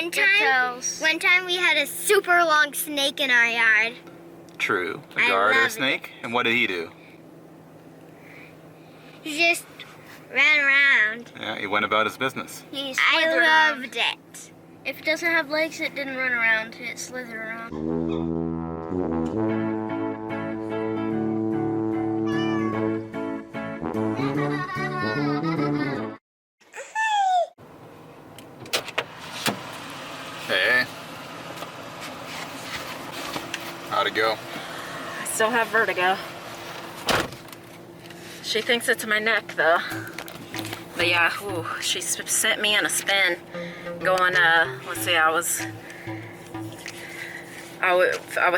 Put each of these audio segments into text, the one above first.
One time we had a super long snake in our yard. True. A garter snake? And what did he do? He just ran around. Yeah, he went about his business. I loved it. If it doesn't have legs, it didn't run around. It slithered around. Hey. How'd it go? I still have vertigo. She thinks it's my neck though. But yeah, she sent me in a spin going, let's see, I was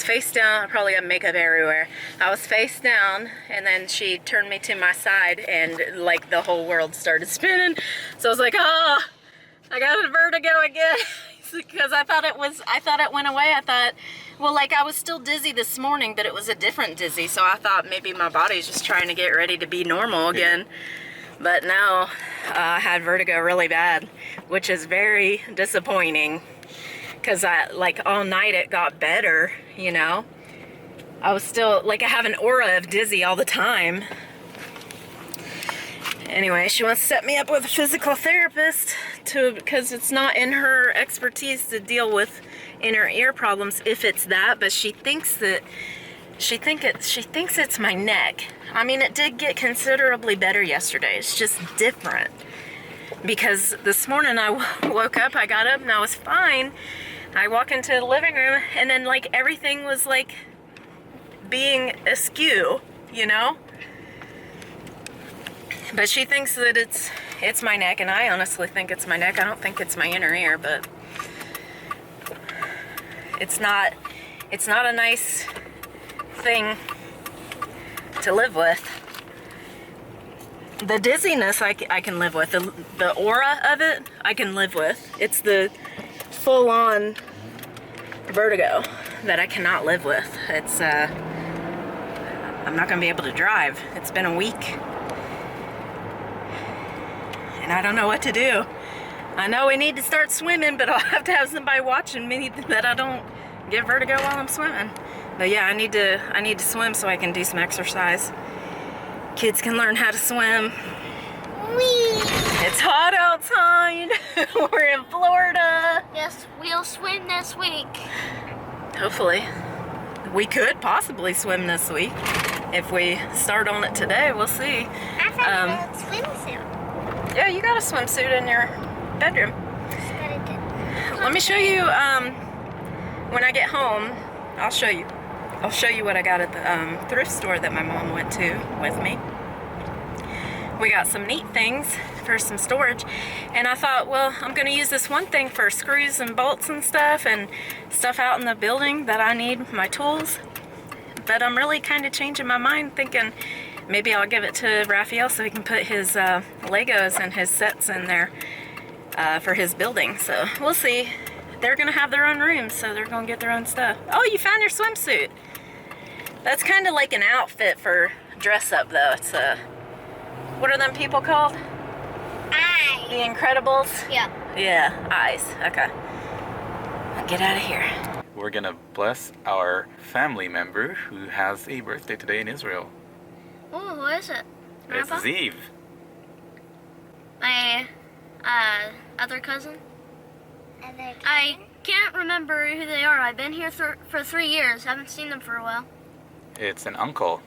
face down. I probably got makeup everywhere. I was face down, and then she turned me to my side, and like the whole world started spinning. So I was like, oh, I got a vertigo again. Because I thought it went away. I thought, well, like I was still dizzy this morning, but it was a different dizzy. So I thought maybe my body's just trying to get ready to be normal again. But no, I had vertigo really bad, which is very disappointing. Because like all night it got better, you know. I was still, like I have an aura of dizzy all the time. Anyway, she wants to set me up with a physical therapist because it's not in her expertise to deal with inner ear problems if it's that, but she thinks it's my neck. I mean, it did get considerably better yesterday. It's just different. Because this morning I woke up, I got up and I was fine. I walk into the living room and then like everything was like being askew, you know? But she thinks that it's my neck, and I honestly think it's my neck. I don't think it's my inner ear, but it's not a nice thing to live with. The dizziness I can live with. The aura of it I can live with. It's the full-on vertigo that I cannot live with. It's I'm not gonna be able to drive. It's been a week. And I don't know what to do. I know we need to start swimming, but I'll have to have somebody watching me that I don't get vertigo while I'm swimming. But yeah, I need to swim so I can do some exercise. Kids can learn how to swim. Whee! It's hot outside. We're in Florida. Yes, we'll swim this week. Hopefully. We could possibly swim this week. If we start on it today, we'll see. I found a swimsuit. Yeah, you got a swimsuit in your bedroom. Let me show you, when I get home, I'll show you what I got at the thrift store that my mom went to with me. We got some neat things for some storage, and I thought, well, I'm gonna use this one thing for screws and bolts and stuff out in the building that I need, my tools. But I'm really kind of changing my mind, thinking maybe I'll give it to Rafael so he can put his Legos and his sets in there for his building. So we'll see. They're gonna have their own rooms, so they're gonna get their own stuff. Oh, you found your swimsuit. That's kind of like an outfit for dress up though. It's what are them people called? Eyes. The Incredibles? Yeah. Yeah, eyes. Okay. I'll get out of here. We're gonna bless our family member who has a birthday today in Israel. Oh, who is it? It's Grandpa? Zeev. My other cousin? I can't remember who they are. I've been here for 3 years. Haven't seen them for a while. It's an uncle.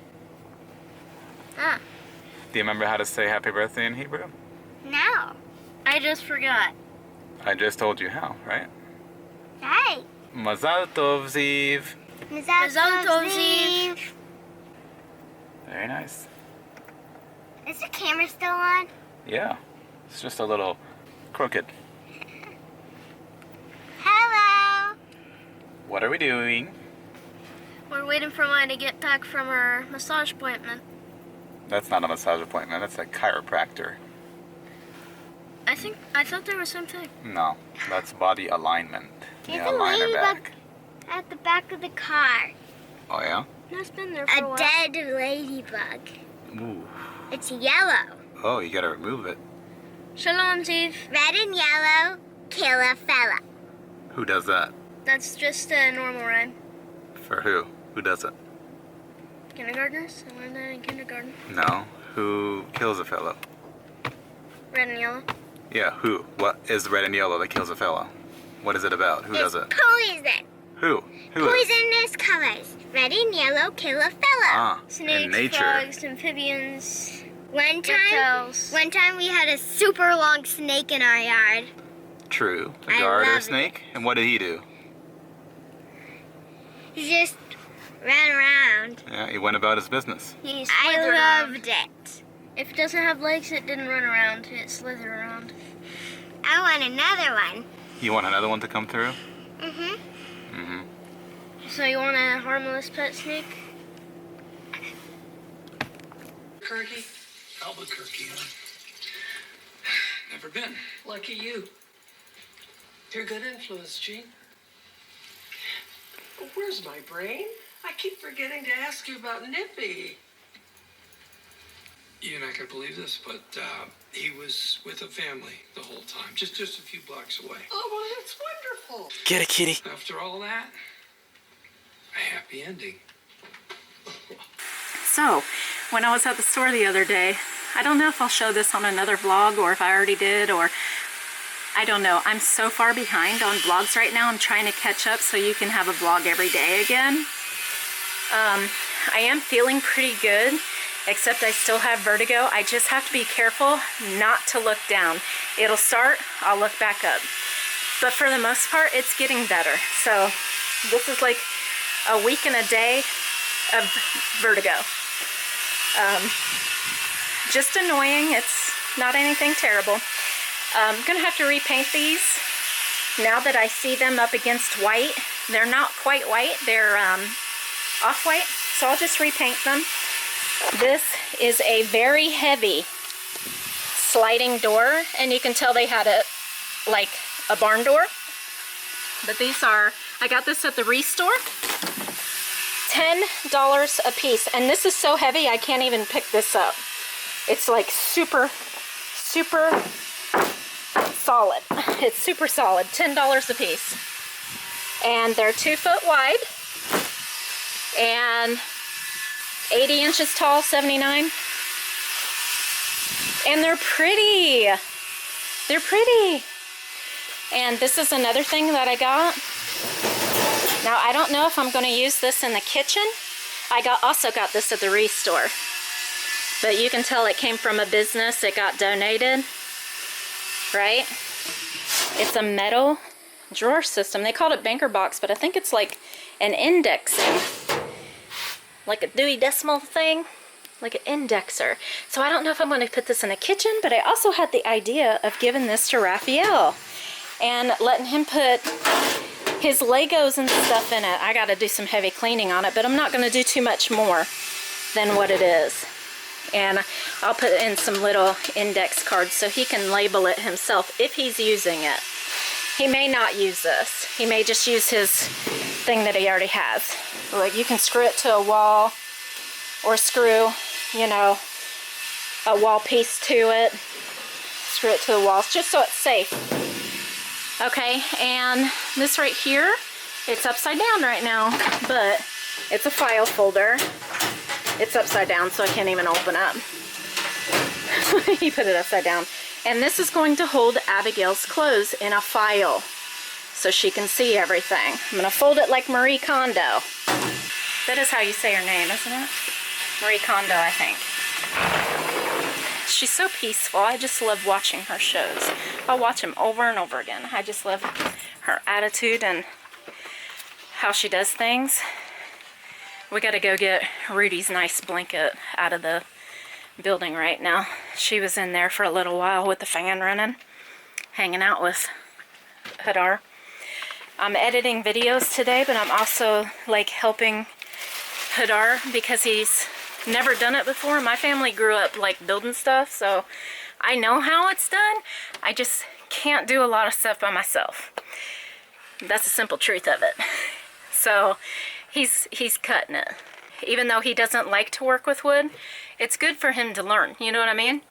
Ah, Do you remember how to say happy birthday in Hebrew? No. I just forgot. I just told you how, right? Hey. Mazal tov, Zeev. Mazal tov, Zeev. Very nice. Is the camera still on? Yeah. It's just a little crooked. Hello. What are we doing? We're waiting for Maya to get back from her massage appointment. That's not a massage appointment. That's a chiropractor. I thought there was something. No, that's body alignment. There's Yeah, a align her ladybug back. at the back of the car. Oh yeah? It's been there for a A while. dead ladybug. Ooh. It's yellow. Oh, you gotta remove it. Shalom, Zeev. Red and yellow, kill a fella. Who does that? That's just a normal rhyme. For who? Who does it? Kindergartners? I learned that in kindergarten. No. Who kills a fellow? Red and yellow. Yeah, who? What is red and yellow that kills a fellow? What is it about? Who does it? Poison. Who? Who is? Poisonous colors. Red and yellow kill a fellow. Ah, Snakes, in nature. frogs, amphibians, One reptiles. time we had a super long snake in our yard. True. A I garter love snake? And what did he do? He just ran around. Yeah, he went about his business. He I slithered around. loved it. If it doesn't have legs, it didn't run around. It slithered around. I want another one. You want another one to come through? Mm-hmm. Mm-hmm. So you want a harmless pet snake? Albuquerque? Albuquerque, huh? Never been. Lucky you. You're a good influence, Gene. Oh, where's my brain? I keep forgetting to ask you about Nippy. You're not going to believe this, but he was with a family the whole time, just a few blocks away. Oh, well, that's wonderful. Get it, kitty. After all that, a happy ending. So, when I was at the store the other day, I don't know if I'll show this on another vlog or if I already did, or I don't know. I'm so far behind on vlogs right now. I'm trying to catch up so you can have a vlog every day again. I am feeling pretty good, except I still have vertigo. I just have to be careful not to look down. It'll start, I'll look back up. But for the most part, it's getting better. So this is like a week and a day of vertigo. Just annoying. It's not anything terrible. I'm gonna have to repaint these now that I see them up against white. They're not quite white, they're off-white, so I'll just repaint them. This is a very heavy sliding door, and you can tell they had it like a barn door. But these are, I got this at the Restore. $10 a piece, and this is so heavy I can't even pick this up. It's like super solid. It's super solid. $10 a piece. And they're 2 foot wide and 80 inches tall, 79. And they're pretty. They're pretty. And this is another thing that I got. Now, I don't know if I'm going to use this in the kitchen. I also got this at the Restore. But you can tell it came from a business. It got donated. Right? It's a metal drawer system. They called it banker box, but I think it's like an indexing. Like a Dewey Decimal thing. Like an indexer. So I don't know if I'm going to put this in the kitchen, but I also had the idea of giving this to Rafael and letting him put his Legos and stuff in it. I got to do some heavy cleaning on it, but I'm not going to do too much more than what it is. And I'll put in some little index cards so he can label it himself if he's using it. He may not use this. He may just use his thing that he already has. Like, you can screw it to a wall or screw, you know, a wall piece to it. Screw it to the walls just so it's safe. Okay, and this right here, it's upside down right now, but it's a file folder. It's upside down, so I can't even open up. He put it upside down. And this is going to hold Abigail's clothes in a file so she can see everything. I'm going to fold it like Marie Kondo. That is how you say her name, isn't it? Marie Kondo, I think. She's so peaceful. I just love watching her shows. I'll watch them over and over again. I just love her attitude and how she does things. We got to go get Rudy's nice blanket out of the building right now. She was in there for a little while with the fan running, hanging out with Hadar. I'm editing videos today, but I'm also like helping Hadar because he's never done it before. My family grew up like building stuff, so I know how it's done. I just can't do a lot of stuff by myself. That's the simple truth of it. So he's cutting it. Even though he doesn't like to work with wood, it's good for him to learn. You know what I mean?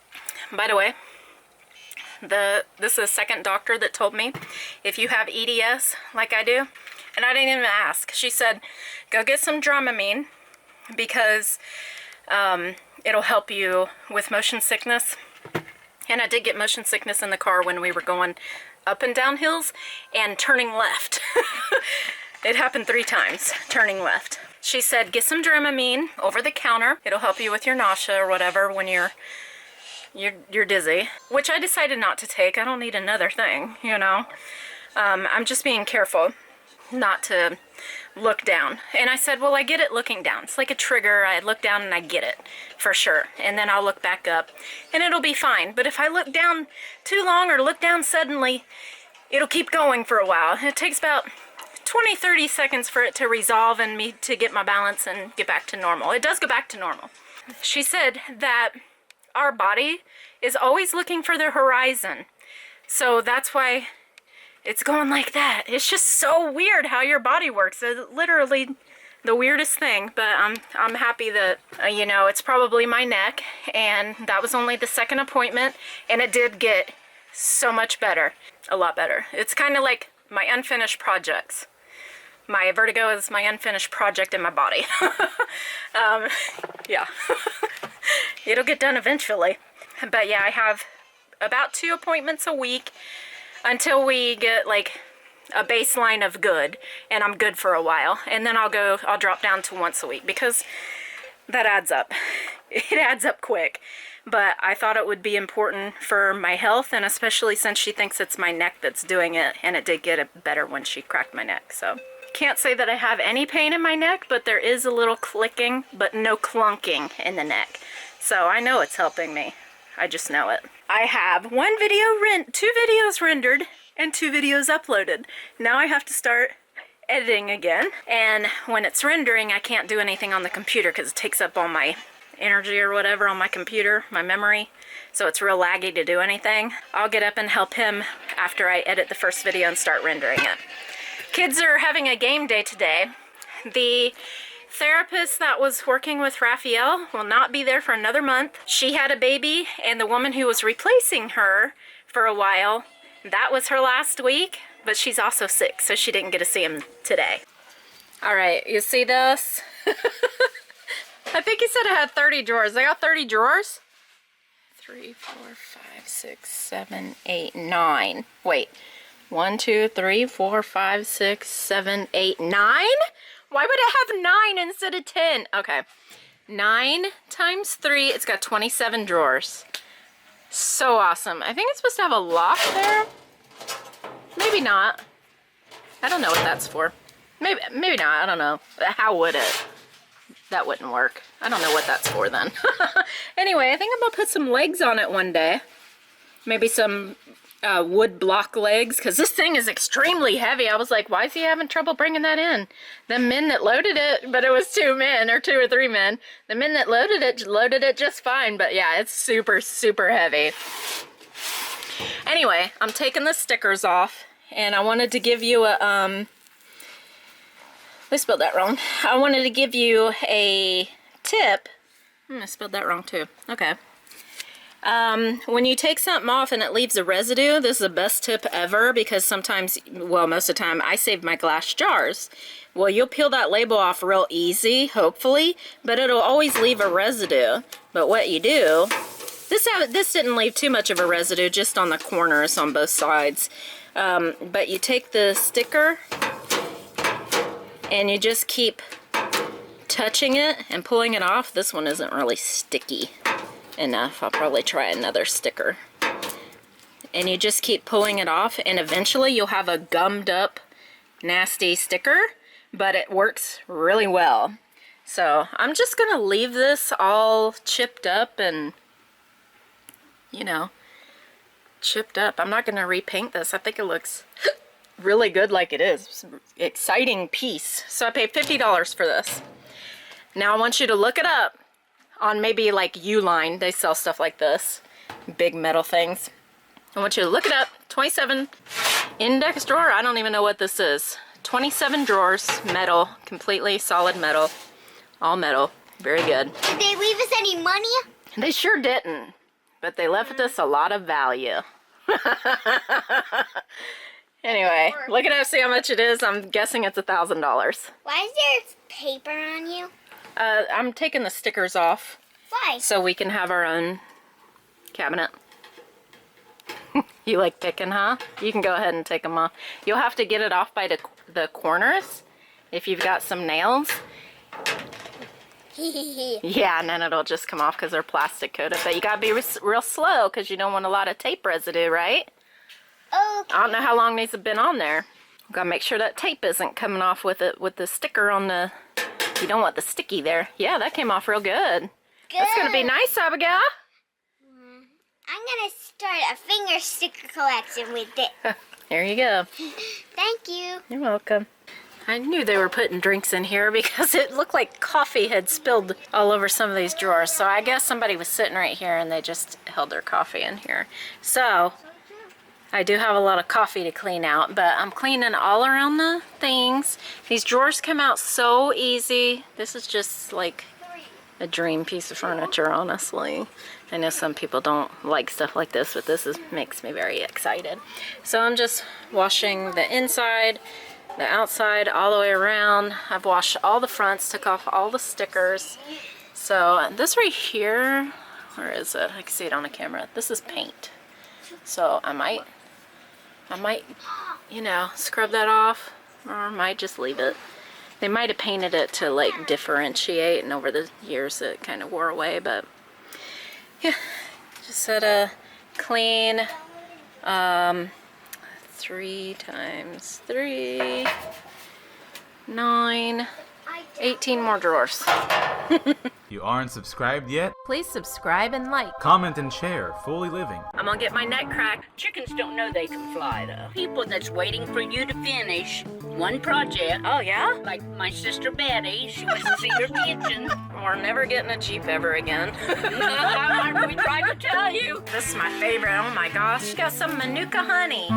By the way, This is the second doctor that told me if you have EDS like I do, and I didn't even ask. She said, go get some Dramamine because it'll help you with motion sickness. And I did get motion sickness in the car when we were going up and down hills and turning left. It happened 3 times, turning left. She said, get some Dramamine over the counter. It'll help you with your nausea or whatever when you're dizzy, which I decided not to take. I don't need another thing, you know. I'm just being careful not to look down. And I said, well, I get it looking down. It's like a trigger. I look down and I get it for sure. And then I'll look back up and it'll be fine. But if I look down too long or look down suddenly, it'll keep going for a while. It takes about 20-30 seconds for it to resolve and me to get my balance and get back to normal. It does go back to normal. She said that our body is always looking for the horizon. So that's why it's going like that. It's just so weird how your body works. It's literally the weirdest thing, but I'm happy that, you know, it's probably my neck, and that was only the second appointment, and it did get so much better. A lot better. It's kind of like my unfinished projects. My vertigo is my unfinished project in my body. Yeah. It'll get done eventually. But yeah, I have about 2 appointments a week until we get like a baseline of good, and I'm good for a while. And then I'll drop down to once a week because that adds up. It adds up quick. But I thought it would be important for my health, and especially since she thinks it's my neck that's doing it, and it did get better when she cracked my neck. So can't say that I have any pain in my neck, but there is a little clicking, but no clunking in the neck. So I know it's helping me. I just know it. I have 2 videos rendered and 2 videos uploaded. Now I have to start editing again. And when it's rendering, I can't do anything on the computer because it takes up all my energy or whatever on my computer, my memory. So it's real laggy to do anything. I'll get up and help him after I edit the first video and start rendering it. Kids are having a game day today. The therapist that was working with Rafael will not be there for another month. She had a baby, and the woman who was replacing her for a while, that was her last week, but she's also sick, so she didn't get to see him today. All right, you see this? I think he said it had 30 drawers. I got 30 drawers? 3, 4, 5, 6, 7, 8, 9. Wait. 1, 2, 3, 4, 5, 6, 7, 8, 9? Why would it have 9 instead of 10? Okay. 9 times 3, it's got 27 drawers. So awesome. I think it's supposed to have a lock there. Maybe not. I don't know what that's for. Maybe not. I don't know. How would it? That wouldn't work. I don't know what that's for then. Anyway, I think I'm gonna put some legs on it one day. Maybe some wood block legs, because this thing is extremely heavy. I was like, why is he having trouble bringing that in? The men that loaded it, but it was 2 men, or 2 or 3 men. The men that loaded it just fine, but yeah, it's super, super heavy. Anyway, I'm taking the stickers off, and I wanted to give you a, I spelled that wrong. I wanted to give you a tip. I spelled that wrong too. Okay. When you take something off and it leaves a residue, this is the best tip ever, because sometimes, well, most of the time, I save my glass jars. Well, you'll peel that label off real easy, hopefully, but it'll always leave a residue. But what you do, this didn't leave too much of a residue, just on the corners on both sides. But you take the sticker and you just keep touching it and pulling it off. This one isn't really sticky enough. I'll probably try another sticker. And you just keep pulling it off, and eventually you'll have a gummed up nasty sticker, but it works really well. So I'm just gonna leave this all chipped up and, you know, chipped up. I'm not gonna repaint this. I think it looks really good like it is. It's an exciting piece. So I paid $50 for this. Now I want you to look it up on maybe like Uline. They sell stuff like this, big metal things. I want you to look it up. 27 index drawer. I don't even know what this is. 27 drawers, metal, completely solid metal, all metal. Very good. Did they leave us any money? They sure didn't, but they left us a lot of value. Anyway, look it up, see how much it is. I'm guessing it's $1,000. Why is there paper on you? I'm taking the stickers off Why? so we can have our own cabinet. You like picking, huh? You can go ahead and take them off. You'll have to get it off by the corners if you've got some nails. Yeah, and then it'll just come off because they're plastic coated. But you gotta be real slow because you don't want a lot of tape residue, right? Okay. I don't know how long these have been on there. Gotta make sure that tape isn't coming off with the sticker on the. You don't want the sticky there. Yeah, that came off real good. That's gonna be nice, Abigail. I'm gonna start a finger sticker collection with it. There you go. Thank you. You're welcome. I knew they were putting drinks in here because it looked like coffee had spilled all over some of these drawers. So I guess somebody was sitting right here and they just held their coffee in here. So I do have a lot of coffee to clean out, but I'm cleaning all around the things. These drawers come out so easy. This is just like a dream piece of furniture, honestly. I know some people don't like stuff like this, but this makes me very excited. So I'm just washing the inside, the outside, all the way around. I've washed all the fronts, took off all the stickers. So this right here, where is it? I can see it on the camera. This is paint. So I might, you know, scrub that off, or I might just leave it. They might have painted it to like differentiate, and over the years it kind of wore away, but yeah, just set a clean 3 times 3, 9, 18 more drawers. You aren't subscribed yet? Please subscribe and like. Comment and share FoolyLiving. I'm gonna get my neck cracked. Chickens don't know they can fly, though. People that's waiting for you to finish one project. Oh yeah? Like my sister Betty, she was to see your kitchen. We're never getting a Jeep ever again. We tried to tell you. This is my favorite. Oh my gosh. Got some Manuka honey.